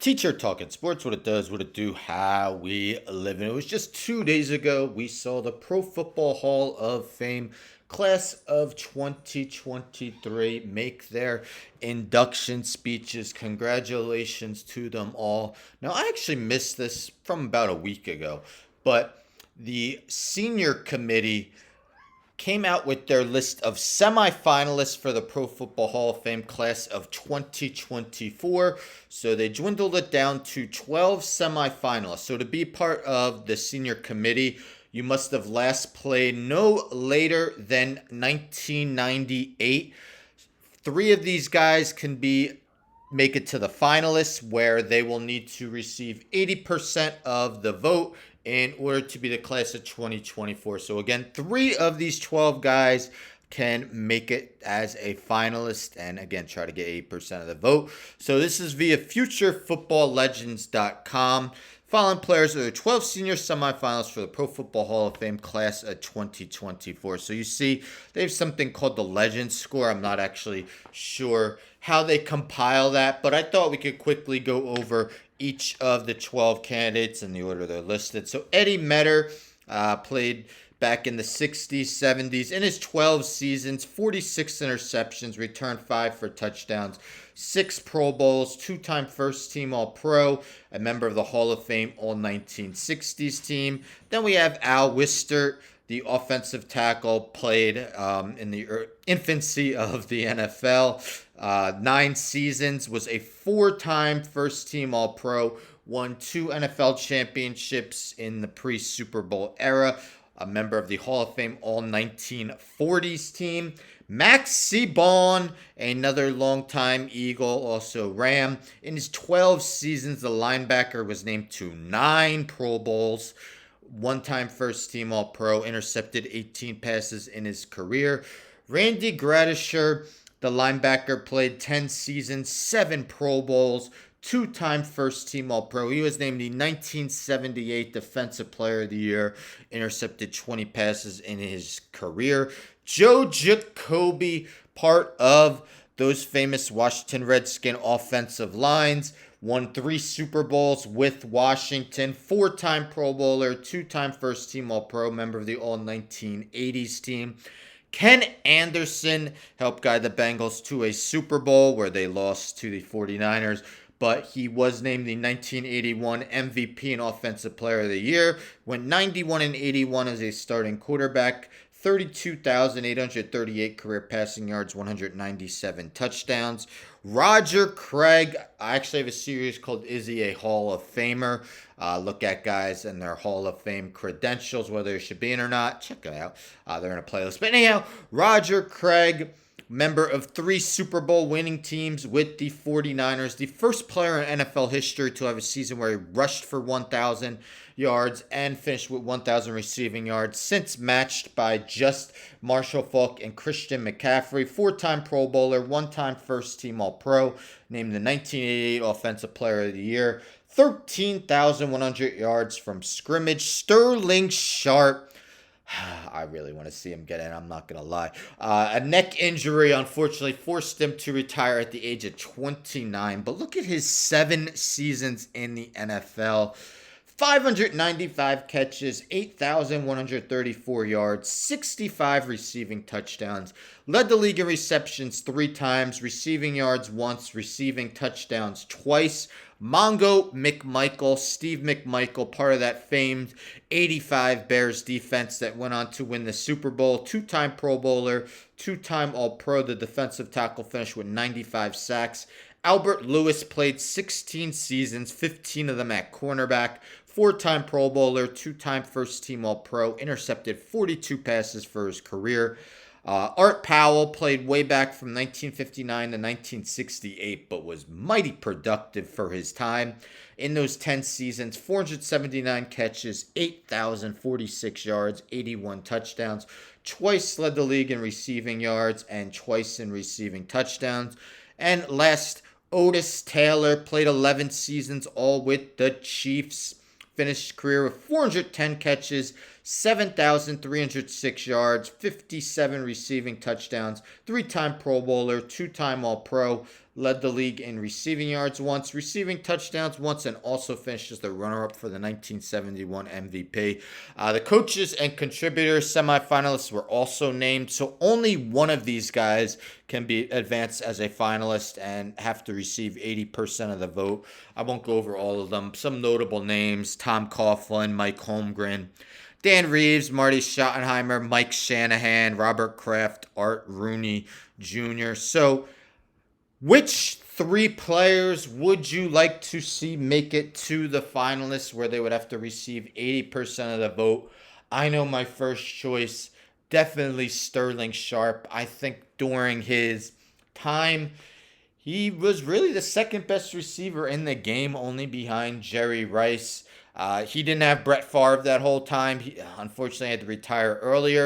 Teacher talking sports, what it does, what it do, how we live. And it was just 2 days ago we saw the Pro Football Hall of Fame class of 2023 make their induction speeches. Congratulations to them all. Now, I actually missed this from about a week ago, but the senior committee came out with their list of semifinalists for the Pro Football Hall of Fame class of 2024. So they dwindled it down to 12 semifinalists. So to be part of the senior committee, you must have last played no later than 1998. Three of these guys can be make it to the finalists, where they will need to receive 80% of the vote in order to be the class of 2024. So again, three of these 12 guys can make it as a finalist and again try to get 80% of the vote. So this is via futurefootballlegends.com. Following players are the 12 senior semifinalists for the Pro Football Hall of Fame class of 2024. So you see, they have something called the Legends score. I'm not actually sure how they compile that, but I thought we could quickly go over each of the 12 candidates in the order they're listed. So Eddie Metter played back in the 60s, 70s. In his 12 seasons, 46 interceptions, returned 5 for touchdowns, 6 Pro Bowls, 2-time first team All-Pro, a member of the Hall of Fame All-1960s team. Then we have Al Wistert, the offensive tackle, played in the infancy of the NFL. 9 seasons, was a 4-time first team All-Pro, won 2 NFL championships in the pre-Super Bowl era, a member of the Hall of Fame All-1940s team. Max Seaborn, another longtime Eagle, also Ram. In his 12 seasons, the linebacker was named to 9 Pro Bowls, one-time first-team All-Pro, intercepted 18 passes in his career. Randy Gradisher, the linebacker, played 10 seasons, 7 Pro Bowls, 2-time first-team All-Pro. He was named the 1978 Defensive Player of the Year, intercepted 20 passes in his career. Joe Jacoby, part of those famous Washington Redskin offensive lines, won 3 Super Bowls with Washington, 4-time Pro Bowler, 2-time first-team All-Pro, member of the All-1980s team. Ken Anderson helped guide the Bengals to a Super Bowl where they lost to the 49ers, but he was named the 1981 MVP and Offensive Player of the Year, went 91-81 as a starting quarterback, 32,838 career passing yards, 197 touchdowns. Roger Craig, I actually have a series called Is He a Hall of Famer? Look at guys and their Hall of Fame credentials, whether they should be in or not. Check it out. They're in a playlist. But anyhow, Roger Craig, member of 3 Super Bowl winning teams with the 49ers, the first player in NFL history to have a season where he rushed for 1,000 yards and finished with 1,000 receiving yards, since matched by just Marshall Faulk and Christian McCaffrey. 4-time Pro Bowler, 1-time first-team All-Pro, named the 1988 Offensive Player of the Year. 13,100 yards from scrimmage. Sterling Sharp, I really want to see him get in, I'm not going to lie. A neck injury, unfortunately, forced him to retire at the age of 29. But look at his 7 seasons in the NFL. 595 catches, 8,134 yards, 65 receiving touchdowns. Led the league in receptions 3 times, receiving yards once, receiving touchdowns twice. Mongo McMichael, Steve McMichael, part of that famed 85 Bears defense that went on to win the Super Bowl. 2-time Pro Bowler, 2-time All-Pro. The defensive tackle finished with 95 sacks. Albert Lewis played 16 seasons, 15 of them at cornerback. 4-time Pro Bowler, 2-time first-team All-Pro, intercepted 42 passes for his career. Art Powell played way back from 1959 to 1968, but was mighty productive for his time. In those 10 seasons, 479 catches, 8,046 yards, 81 touchdowns. Twice led the league in receiving yards and twice in receiving touchdowns. And last, Otis Taylor played 11 seasons, all with the Chiefs. Finished his career with 410 catches, 7,306 yards, 57 receiving touchdowns, 3-time Pro Bowler, 2-time All-Pro, led the league in receiving yards once, receiving touchdowns once, and also finished as the runner-up for the 1971 MVP. The coaches and contributors semifinalists were also named, so only one of these guys can be advanced as a finalist and have to receive 80% of the vote. I won't go over all of them. Some notable names: Tom Coughlin, Mike Holmgren, Dan Reeves, Marty Schottenheimer, Mike Shanahan, Robert Kraft, Art Rooney Jr. So, which three players would you like to see make it to the finalists where they would have to receive 80% of the vote? I know my first choice, definitely Sterling Sharp. I think during his time, he was really the second best receiver in the game, only behind Jerry Rice. He didn't have Brett Favre that whole time. He unfortunately had to retire early,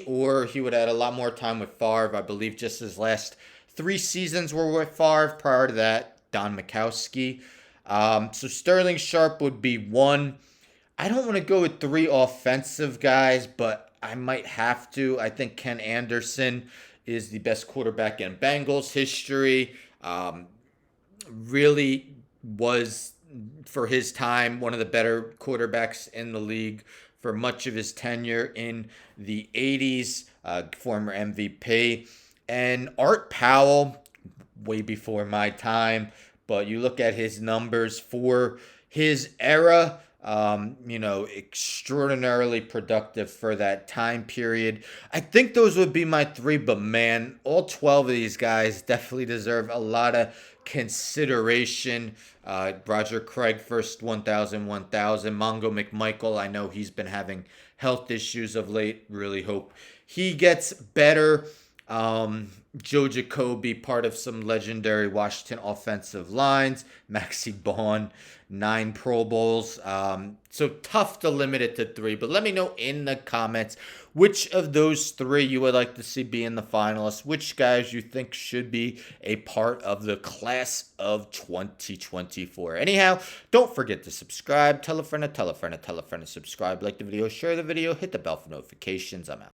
or he would have had a lot more time with Favre. I believe just his last 3 seasons were with Favre. Prior to that, Don Mikowski. So Sterling Sharp would be one. I don't want to go with three offensive guys, but I might have to. I think Ken Anderson is the best quarterback in Bengals history. Really was, for his time, one of the better quarterbacks in the league for much of his tenure in the 80s, former MVP. And Art Powell, way before my time, but you look at his numbers for his era, extraordinarily productive for that time period. I think those would be my three, but man, all 12 of these guys definitely deserve a lot of consideration. Roger Craig, first 1000, 1000. Mongo McMichael, I know he's been having health issues of late. Really hope he gets better. Joe Jacoby, part of some legendary Washington offensive lines. Maxie Baughan, 9 Pro Bowls. So tough to limit it to 3. But let me know in the comments which of those 3 you would like to see be in the finalists. Which guys you think should be a part of the class of 2024. Anyhow, don't forget to subscribe. Tell a friend to tell a friend to tell a friend to subscribe. Like the video, share the video, hit the bell for notifications. I'm out.